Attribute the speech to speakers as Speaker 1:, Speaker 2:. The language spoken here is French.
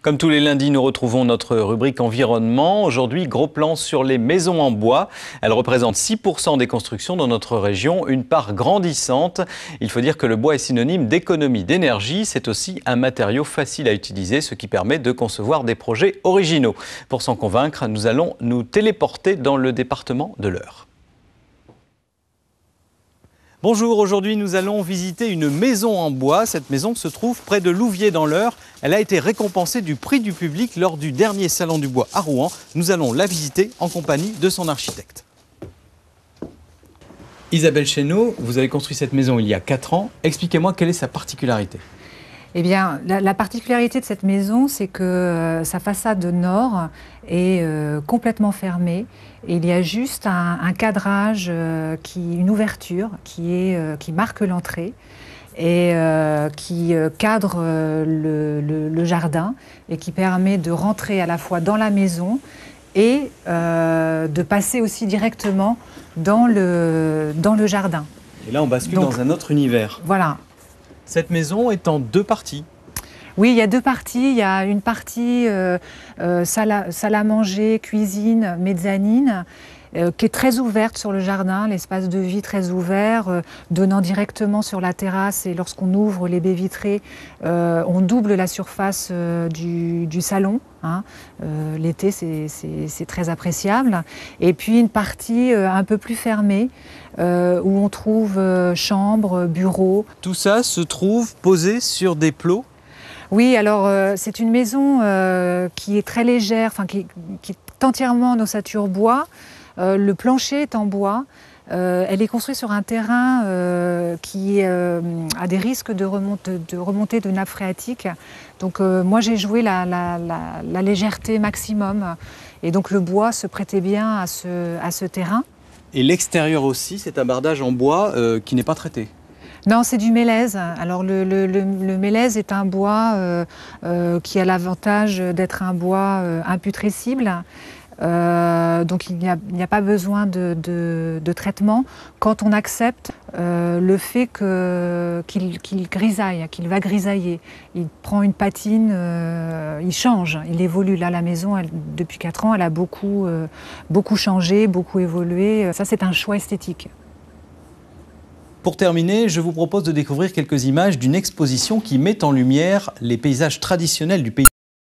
Speaker 1: Comme tous les lundis, nous retrouvons notre rubrique environnement. Aujourd'hui, gros plan sur les maisons en bois. Elles représentent 6% des constructions dans notre région, une part grandissante. Il faut dire que le bois est synonyme d'économie d'énergie. C'est aussi un matériau facile à utiliser, ce qui permet de concevoir des projets originaux. Pour s'en convaincre, nous allons nous téléporter dans le département de l'Eure. Bonjour, aujourd'hui nous allons visiter une maison en bois. Cette maison se trouve près de Louviers dans l'Eure. Elle a été récompensée du prix du public lors du dernier salon du bois à Rouen. Nous allons la visiter en compagnie de son architecte. Isabelle Chénaud, vous avez construit cette maison il y a 4 ans. Expliquez-moi quelle est sa particularité.
Speaker 2: Eh bien, la particularité de cette maison, c'est que sa façade nord est complètement fermée. Et il y a juste un cadrage, une ouverture qui marque l'entrée et qui cadre le jardin et qui permet de rentrer à la fois dans la maison et de passer aussi directement dans le jardin.
Speaker 1: Et là, on bascule dans un autre univers.
Speaker 2: Voilà.
Speaker 1: Cette maison est en 2 parties.
Speaker 2: Oui, il y a 2 parties. Il y a une partie salle à manger, cuisine, mezzanine, qui est très ouverte sur le jardin, l'espace de vie très ouvert, donnant directement sur la terrasse. Et lorsqu'on ouvre les baies vitrées, on double la surface du salon. Hein. L'été, c'est très appréciable. Et puis une partie un peu plus fermée, où on trouve chambre, bureau.
Speaker 1: Tout ça se trouve posé sur des plots.
Speaker 2: Oui, alors c'est une maison qui est très légère, qui est entièrement en ossature bois. Le plancher est en bois. Elle est construite sur un terrain qui a des risques de remontée de nappe phréatique. Donc moi j'ai joué la légèreté maximum. Et donc le bois se prêtait bien à ce terrain.
Speaker 1: Et l'extérieur aussi, c'est un bardage en bois qui n'est pas traité.
Speaker 2: Non, c'est du mélèze. Alors le mélèze est un bois qui a l'avantage d'être un bois imputrescible. Donc il n'y a pas besoin de traitement quand on accepte le fait qu'il grisaille, qu'il va grisailler. Il prend une patine, il change, il évolue. Là, la maison, depuis 4 ans, elle a beaucoup changé, beaucoup évolué. Ça, c'est un choix esthétique.
Speaker 1: Pour terminer, je vous propose de découvrir quelques images d'une exposition qui met en lumière les paysages traditionnels du pays.